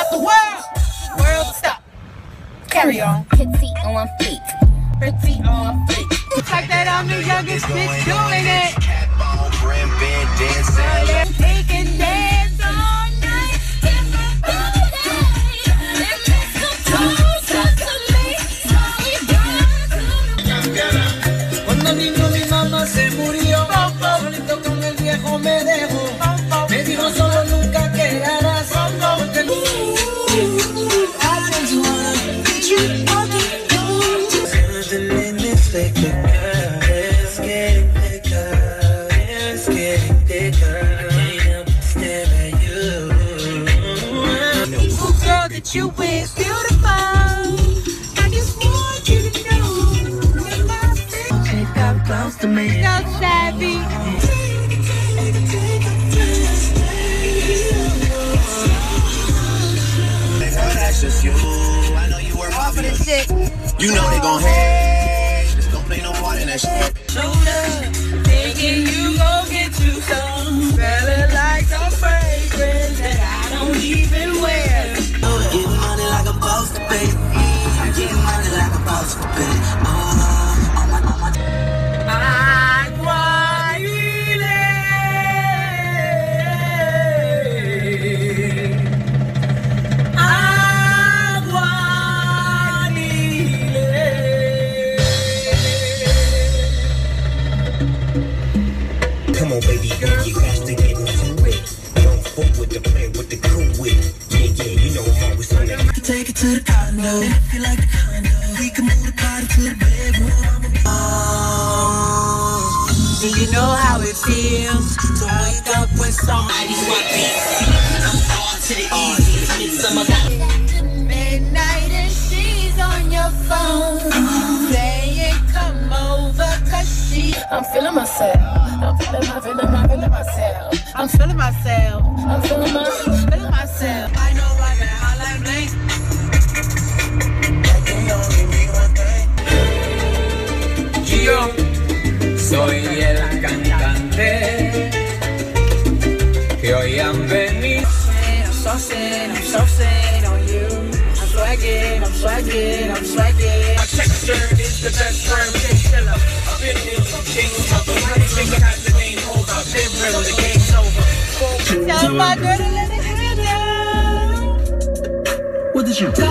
across the world. World stop. Carry on. Petite on feet. Petite on feet. Like that I'm the youngest bitch doing it. Cat ball, brim, band, dancing. They can dance all night. In my body. It makes them closer to me. Cuando niño mi mamá se murió, solito con el viejo me dejó. Me dijo solo nunca quedarás, porque it's getting thicker, it's getting thicker. I can't help but stare at you. Girl that you is beautiful. I just want you to know you're my favorite. Come close to me. So savvy. That's just you. I know you work hard for this shit. You know they gon' hate. Just don't play no part in that shit. Shoulder, thinking you gon' get you some. Smelling like some fragrance that I don't even wear. Getting money like a boss to pay. I'm getting money like a boss to pay. Come on, baby, girl, you got to get into it. Don't fuck with the plan, with the cool wit. Yeah, you know I'm always on that. We can take it to the condo. And if you like the condo, we can move the party to the bedroom. Do you know how it feels to wake up when somebody's watching? I'm on to the easy. It's some of that. Midnight and she's on your phone. Saying come over cause I'm feeling myself. I'm feeling myself. I'm feeling myself. I'm feeling myself. I know right now how I blink. That can only mean one thing. Yo, soy el cantante que hoy han venido. I'm so sad on you. I'm swagging. My check shirt is the best firm killer. I've been here some kings of the money. Think I got the name hold up. Been real, the game's over. Tell my girl to let it hang down. What did you do?